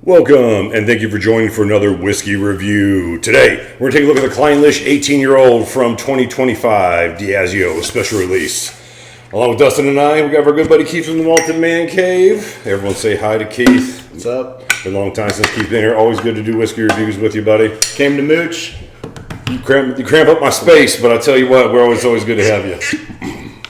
Welcome, and thank you for joining for another whiskey review. Today, we're going to take a look at the Clynelish 18-year-old from 2025 Diageo special release. Along with Dustin and I, we got our good buddy Keith from the Malted Man Cave. Everyone say hi to Keith. What's up? Been a long time since Keith's been here. Always good to do whiskey reviews with you, buddy. Came to mooch. You cramp up my space, but I tell you what, we're always good to have you.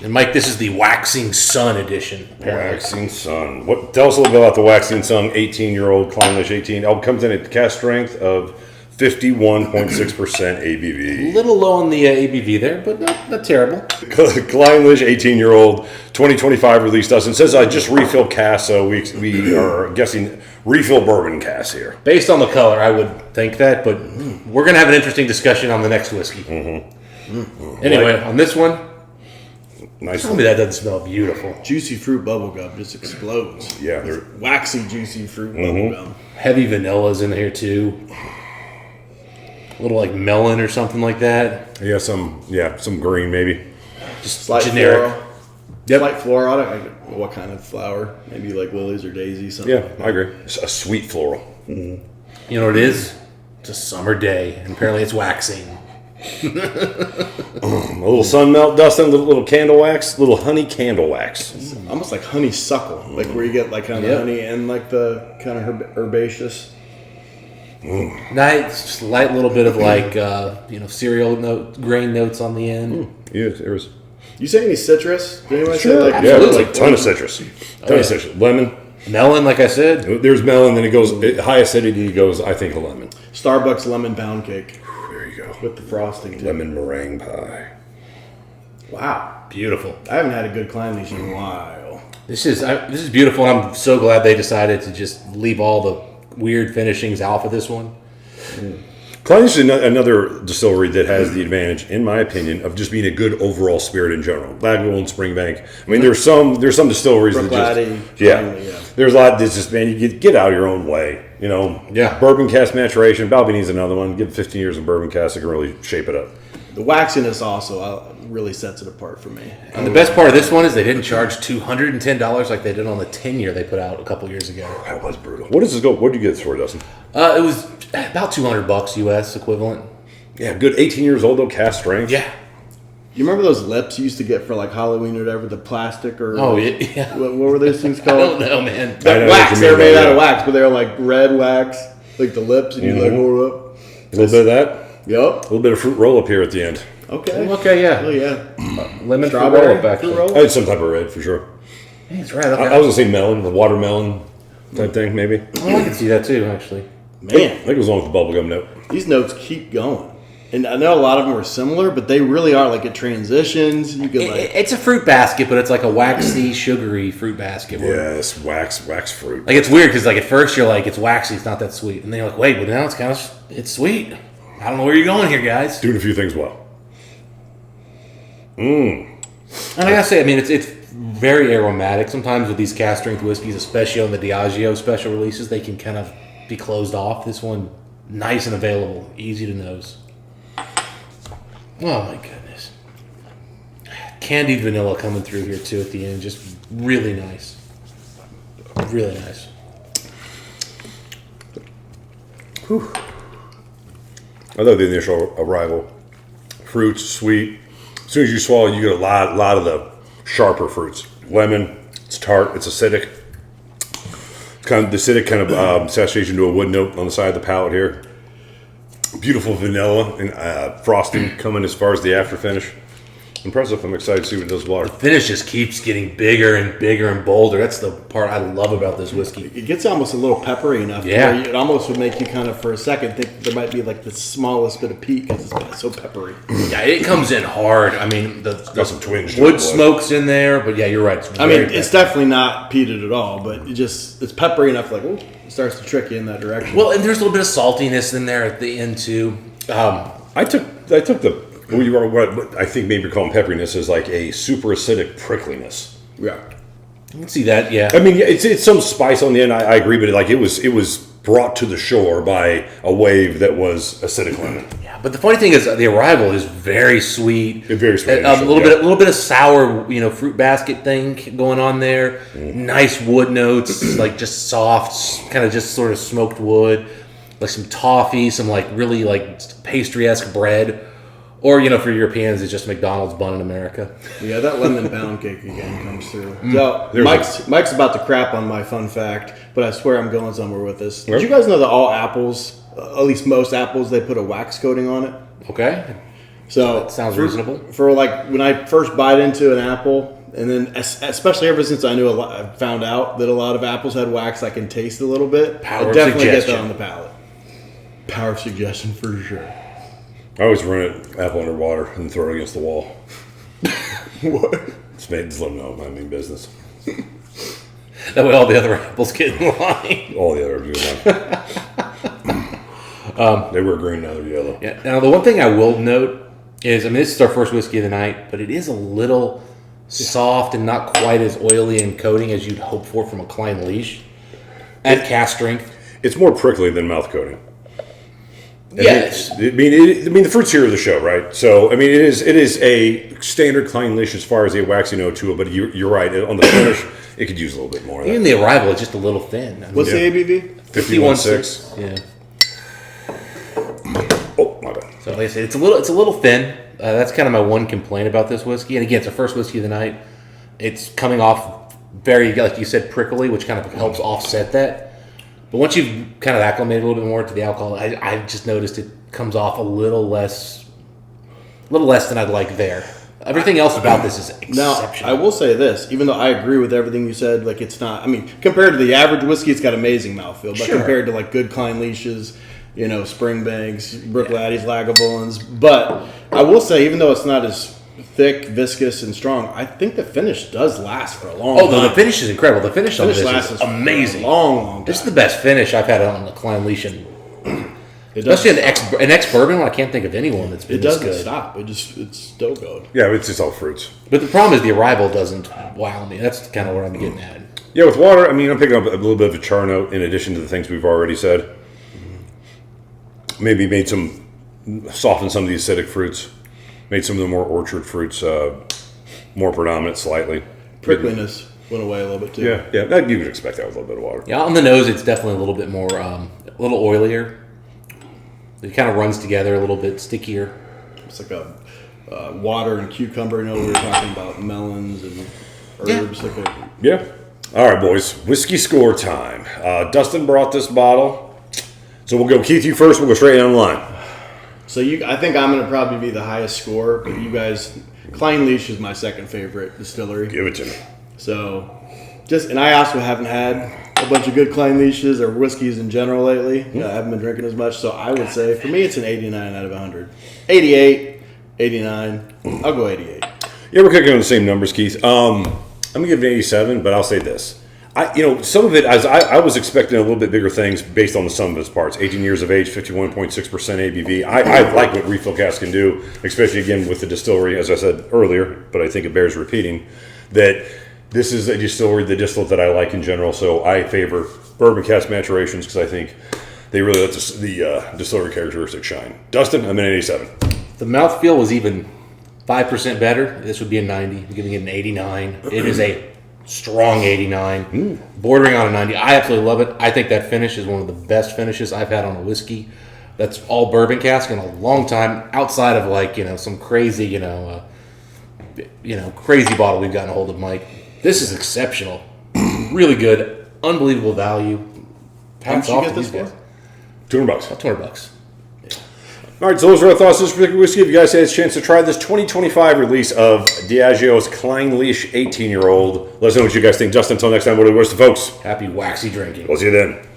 And Mike, this is the Waxing Sun edition. Apparently. Waxing Sun. Tell us a little bit about the Waxing Sun 18-year-old Clynelish 18. It comes in at cask strength of 51.6% ABV. A little low on the ABV there, but not terrible. Clynelish 18-year-old 2025 release Dustin says I just refill cask, so we are guessing refill bourbon cask here. Based on the color, I would think that, but we're going to have an interesting discussion on the next whiskey. Anyway, on this one, nice. Tell me that doesn't smell beautiful. Juicy fruit bubblegum just explodes. Yeah, they're Waxy, juicy fruit bubblegum. Heavy vanilla's in here too. A little like melon or something like that. some green maybe. Just Slight generic. floral. Yep. Slight floral. I don't know what kind of flower. Maybe like lilies or daisies. Something Yeah, like that. I agree. It's a sweet floral. You know what it is? It's a summer day, and apparently it's waxing. A little sun melt, Dustin. Little candle wax, little honey candle wax. Almost like honeysuckle. Like where you get like kind of honey and like the kind of herbaceous. Nice, just light little bit of like cereal grain notes on the end. Yeah, there was. You say any citrus? Did anyone say Sure. like Yeah, Absolutely. it's a ton of citrus. Ton of citrus. Lemon. Melon, like I said. There's melon, then it goes high acidity. Goes, I think, a lemon. Starbucks lemon pound cake There you go. with the frosting too. Lemon meringue pie. Wow, Beautiful. I haven't had a good Clynelish in a while. This is beautiful. I'm so glad they decided to just leave all the weird finishings out for this one. Clynelish is another distillery that has the advantage, in my opinion, of just being a good overall spirit in general. Lagavulin and Springbank. I mean, there's some distilleries that Bruichladdich, just yeah. There's a lot that's just, man, you get out of your own way. Bourbon cask maturation. Balveni's another one. Give 15 years of bourbon cask, it can really shape it up. The waxiness also really sets it apart for me. And the best part of this one is they didn't charge $210 like they did on the 10-year they put out a couple years ago. That was brutal. What does this go? What did you get this for, Dustin? It was about $200 US equivalent. Yeah, good 18 years old though, cask strength. Yeah. You remember those lips you used to get for like Halloween or whatever, the plastic or Oh yeah. what were those things I called? don't know, man. I know That what wax. you They were mean made by out of that. wax, but they were like red wax, like the lips, and you like hold up. A little bit of that. Yep. A little bit of fruit roll up here at the end. Okay. Okay, yeah. Oh yeah. Lemon Strawberry fruit roll-up, fruit actually. roll. I had some type of red for sure. Hey, that's right. Okay. I was gonna say melon, the watermelon type thing, maybe. Oh, I can see that too, actually. I Man, think it was on with the bubblegum note. these notes keep going, and I know a lot of them are similar, but they really are like it transitions. You can like It's a fruit basket, but it's like a waxy, sugary fruit basket. Yes, wax fruit. Like it's weird because like at first you're like it's waxy, it's not that sweet, and then you're like, wait, but now it's sweet. I don't know where you're going here, guys. Doing a few things well. And I gotta say, I mean, it's very aromatic. Sometimes with these cask strength whiskeys, especially on the Diageo special releases, they can kind of be closed off. This one, nice and available, easy to nose. Oh my goodness, candied vanilla coming through here too at the end, just really nice, really nice. Whew. I love the initial arrival. Fruits, sweet. As soon as you swallow, you get a lot of the sharper fruits. Lemon, it's tart, it's acidic. Kind of the acidic kind of saturation to a wood note on the side of the palate here. Beautiful vanilla and frosting coming as far as the after finish. Impressive. I'm excited to see what it does with water. Finish just keeps getting bigger and bigger and bolder. That's the part I love about this whiskey. it gets almost a little peppery enough. Yeah. Where it almost would make you kind of for a second think there might be like the smallest bit of peat because it's so peppery. Yeah, it comes in hard. I mean, the Got some twinge to wood it. smoke's in there, but yeah, you're right. I mean, it's definitely not peated at all, but it's peppery enough. Like, it starts to trick you in that direction. well, and there's a little bit of saltiness in there at the end too. I took the what I think maybe you're calling pepperiness is like a super acidic prickliness. yeah. You can see that, yeah. I mean, it's some spice on the end. I agree, but it was brought to the shore by a wave that was acidic lemon. Yeah, but the funny thing is, the arrival is very sweet. Very sweet. A little bit of sour, fruit basket thing going on there. Nice wood notes, like just soft, kind of just sort of smoked wood, like some toffee, some like really like pastry-esque bread. Or, for Europeans, it's just McDonald's bun in America. Yeah, that lemon pound cake again comes through. So, Mike's about to crap on my fun fact, but I swear I'm going somewhere with this. Did you guys know that all apples, at least most apples, they put a wax coating on it? Okay. So that sounds reasonable. For like when I first bite into an apple, and then especially ever since I found out that a lot of apples had wax, I can taste a little bit. Power I definitely of get suggestion. that on the palate. Power of suggestion for sure. I always run an apple underwater and throw it against the wall. What? Just let them know I mean business. That way all the other apples get in line. All the other do that. They were green, now they're yellow. Yeah. Now, the one thing I will note is, this is our first whiskey of the night, but it is a little soft and not quite as oily and coating as you'd hope for from a Clynelish at cask strength. It's more prickly than mouth coating. Yes. The fruits here are the show, right? So, it is a standard Clynelish as far as a waxy note to it, but you're right. On the finish, it could use a little bit more of that. Even the arrival is just a little thin. What's the ABV? 51.6. Yeah. Oh, my bad. So, like I said, it's a little thin. That's kind of my one complaint about this whiskey. And again, it's our first whiskey of the night. It's coming off very, like you said, prickly, which kind of helps offset that. But once you've kind of acclimated a little bit more to the alcohol, I just noticed it comes off a little less than I'd like there. Everything else about this is exceptional. Now, I will say this, even though I agree with everything you said, like it's not, compared to the average whiskey, it's got amazing mouthfeel, but compared to like good Clynelish's, Springbanks, Brook Laddie's, Lagavulins, but I will say, even though it's not as thick, viscous, and strong, I think the finish does last for a long time. Oh, the finish is incredible. The finish on this lasts is amazing. Long time. This is the best finish I've had on the Clynelish, Especially an ex-bourbon one. I can't think of anyone that's been it this doesn't good. stop. It's still good. Yeah, it's just all fruits. But the problem is the arrival doesn't wow me. That's kind of what I'm getting at. Yeah, with water, I'm picking up a little bit of a char note in addition to the things we've already said. Maybe soften some of the acidic fruits. Made some of the more orchard fruits more predominant slightly. Prickliness went away a little bit too. Yeah. You would expect that with a little bit of water. Yeah, on the nose, it's definitely a little bit more, a little oilier. It kind of runs together a little bit stickier. It's like a water and cucumber. We were talking about melons and herbs. Yeah. All right, boys. Whiskey score time. Dustin brought this bottle. So we'll go, Keith, you first. We'll go straight down the line. So I think I'm going to probably be the highest score, but you guys, Clynelish is my second favorite distillery. Give it to me. So, and I also haven't had a bunch of good Clynelishes or whiskeys in general lately. I haven't been drinking as much, so I would say for me it's an 89 out of 100. 88, 89. I'll go 88. Yeah, we're cooking on the same numbers, Keith. I'm gonna give it an 87, but I'll say this. Some of it, as I was expecting a little bit bigger things based on the sum of its parts. 18 years of age, 51.6% ABV. I like what refill casks can do, especially again with the distillery, as I said earlier, but I think it bears repeating, that this is a distillery, the distillate that I like in general, so I favor bourbon cask maturations because I think they really let the distillery characteristics shine. Dustin, I'm an 87. The mouthfeel was even 5% better. This would be a 90. I'm giving it an 89. It is a strong 89, bordering on a 90. I absolutely love it. I think that finish is one of the best finishes I've had on a whiskey. That's all bourbon cask in a long time, outside of some crazy, crazy bottle we've gotten a hold of, Mike. This is exceptional. Really good. Unbelievable value. How much did you get this for? $200. About $200. All right, so those are our thoughts on this particular whiskey. If you guys had a chance to try this 2025 release of Diageo's Clynelish 18-year-old, let us know what you guys think. Justin, until next time, what are the words to folks? Happy waxy drinking. We'll see you then.